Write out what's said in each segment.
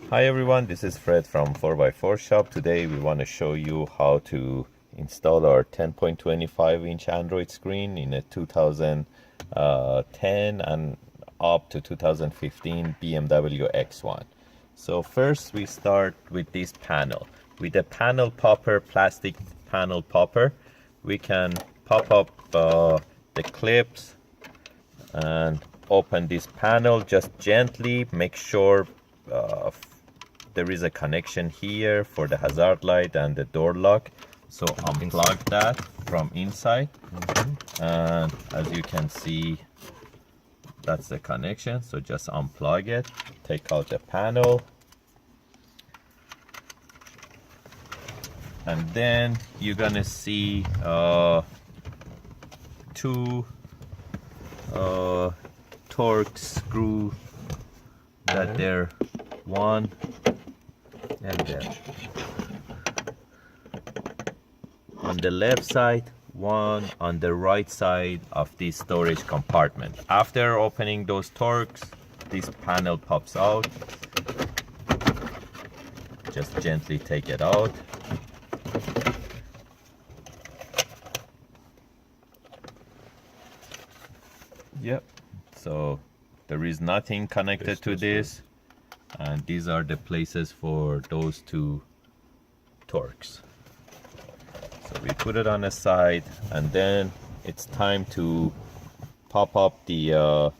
Hi everyone, this is Fred from 4x4 Shop. Today we want to show you how to install our 10.25-inch Android screen in a 2010 and up to 2015 BMW X1. So first we start with this panel. With a panel popper, plastic panel popper, we can pop up the clips and open this panel. Just gently make sure there is a connection here for the hazard light and the door lock, so unplug that from inside. And as you can see, that's the connection, so just unplug it, take out the panel, and then you're gonna see two torque screw that they're one and there on the left side, one on the right side of the storage compartment. After opening those torques, this panel pops out. Just gently take it out. Yep, so there is nothing connected to this, and these are the places for those two torques. So we put it on the side, and then it's time to pop up the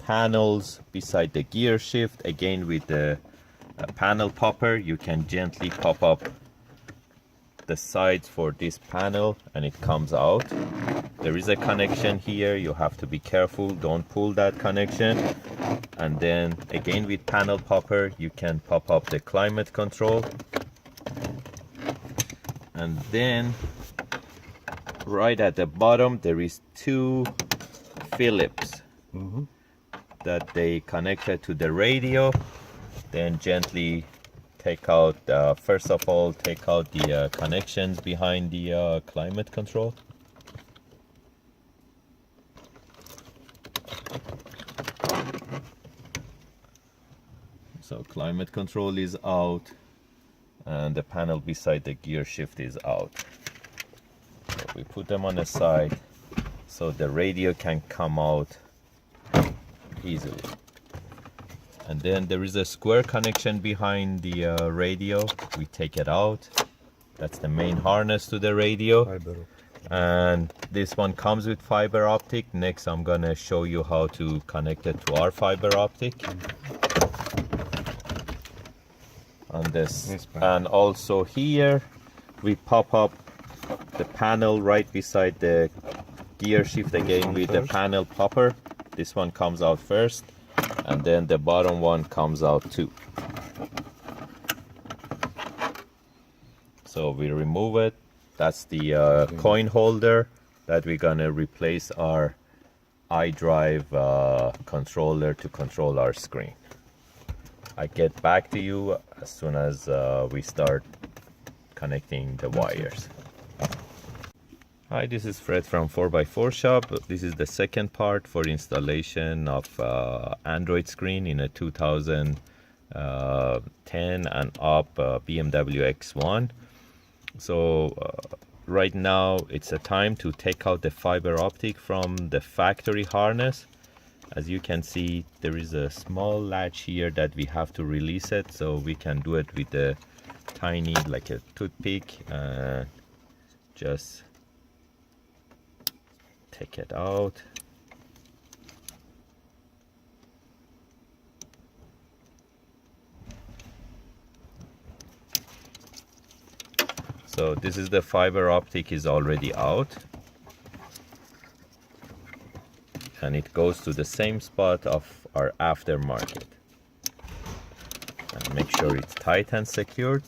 panels beside the gear shift. Again, with the panel popper, you can gently pop up the sides for this panel and it comes out. There is a connection here, you have to be careful, don't pull that connection. And then again with panel popper, you can pop up the climate control. And then right at the bottom there is two Phillips that they connected to the radio. Then gently take out, first of all, take out the connections behind the climate control. So climate control is out, and the panel beside the gear shift is out. So we put them on the side so the radio can come out easily. And then there is a square connection behind the radio. We take it out. That's the main harness to the radio. And this one comes with fiber optic. Next I'm gonna show you how to connect it to our fiber optic. On this, and also here we pop up the panel right beside the gear shift, again with the panel popper. This one comes out first, and then the bottom one comes out too. So we remove it. That's the coin holder that we're gonna replace our Idrive controller to control our screen. I get back to you as soon as we start connecting the wires. Hi, this is Fred from 4x4 Shop. This is the second part for installation of Android screen in a 2010 and up BMW X1. So right now it's a time to take out the fiber optic from the factory harness. As you can see, there is a small latch here that we have to release it, so we can do it with a tiny, like a toothpick, and just take it out. So this is the fiber optic is already out, and it goes to the same spot of our aftermarket. And make sure it's tight and secured.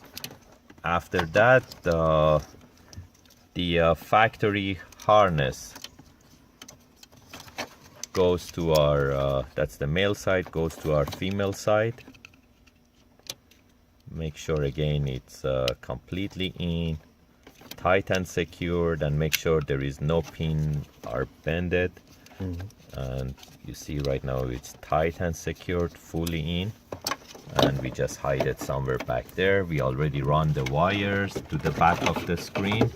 After that, the factory harness goes to our, that's the male side, goes to our female side. Make sure again it's completely in, tight and secured, and make sure there is no pin or bended. And you see right now it's tight and secured, fully in. and we just hide it somewhere back there. We already run the wires to the back of the screen.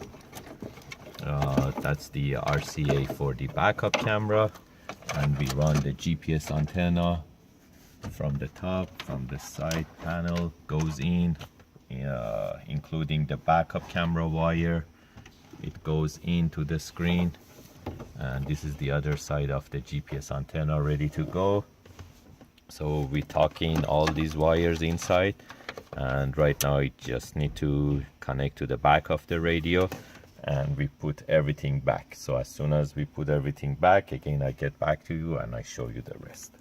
That's the RCA for the backup camera, and we run the GPS antenna from the top, from the side panel, goes in, including the backup camera wire. It goes into the screen, and this is the other side of the GPS antenna ready to go. So we tuck in all these wires inside, and right now it just need to connect to the back of the radio, and we put everything back. So as soon as we put everything back, again I get back to you and I show you the rest.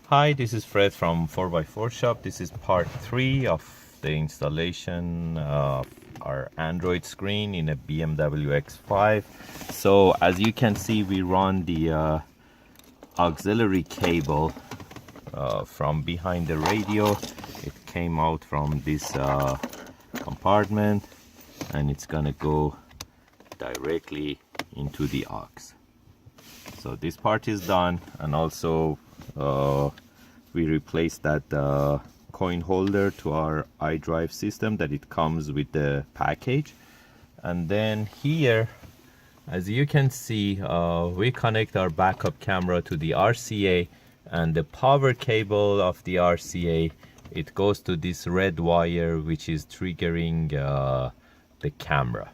Hi, this is Fred from 4x4 Shop. This is part 3 of the installation of our Android screen in a BMW X5. So as you can see, we run the auxiliary cable from behind the radio. It came out from this compartment, and it's gonna go directly into the aux. So this part is done, and also we replaced that coin holder to our Idrive system that it comes with the package. And then here, as you can see, we connect our backup camera to the RCA, and the power cable of the RCA, it goes to this red wire which is triggering the camera,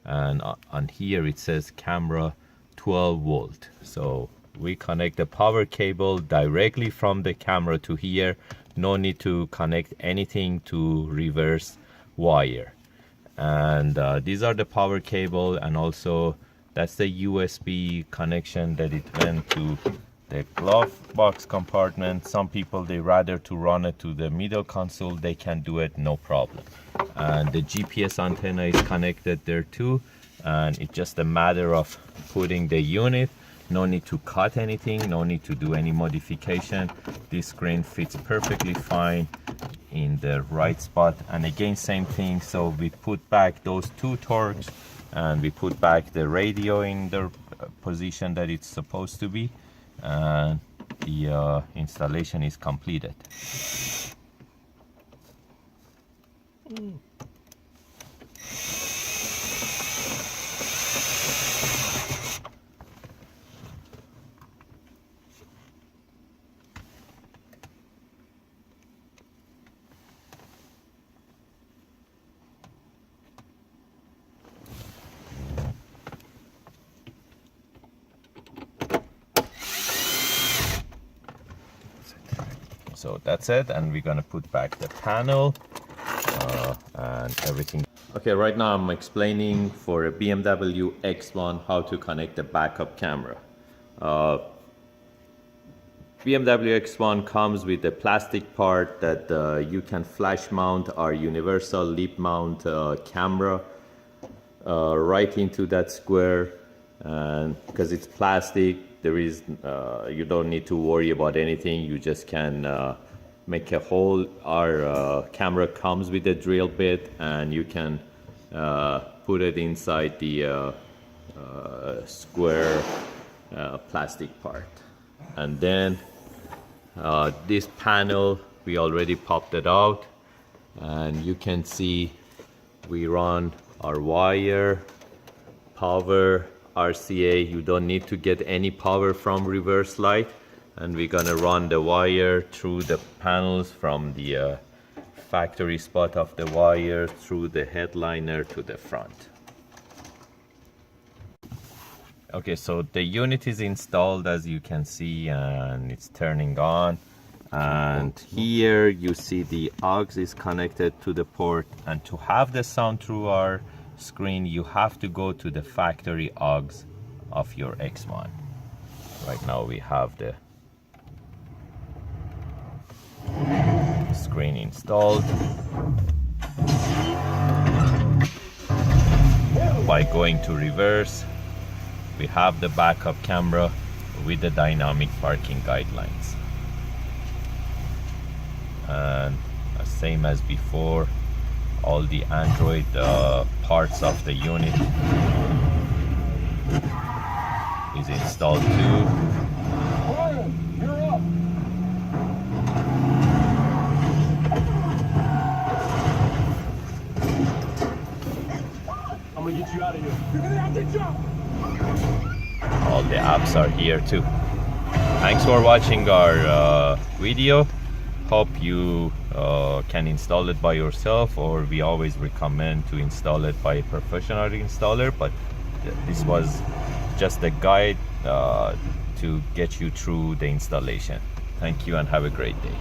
and on here it says camera 12 volt. So we connect the power cable directly from the camera to here. No need to connect anything to reverse wire. And these are the power cable, and also that's the USB connection that it went to the glove box compartment. Some people, they rather to run it to the middle console. They can do it, no problem. And the GPS antenna is connected there too, and it's just a matter of putting the unit. No need to cut anything, no need to do any modification. This screen fits perfectly fine in the right spot. And again, same thing. So we put back those 2 torques, and we put back the radio in the position that it's supposed to be, and the installation is completed. So that's it, and we're gonna put back the panel and everything. Okay, right now I'm explaining for a BMW X1 how to connect the backup camera. BMW X1 comes with a plastic part that you can flash mount our universal lip mount camera right into that square, and because it's plastic, there is you don't need to worry about anything. You just can make a hole. Our camera comes with a drill bit, and you can put it inside the square plastic part. And then this panel, we already popped it out, and you can see we run our wire, power, RCA. You don't need to get any power from reverse light, and we're gonna run the wire through the panels from the factory spot of the wire through the headliner to the front. Okay, so the unit is installed, as you can see, and it's turning on. And here you see the aux is connected to the port, and to have the sound through our screen, you have to go to the factory aux of your X1. Right now we have the screen installed. By going to reverse, we have the backup camera with the dynamic parking guidelines. And same as before, all the Android parts of the unit is installed too. you out of here. You're gonna have to jump. All the apps are here too. Thanks for watching our video. Hope you can install it by yourself, or we always recommend to install it by a professional installer, but this was just a guide to get you through the installation. Thank you and have a great day.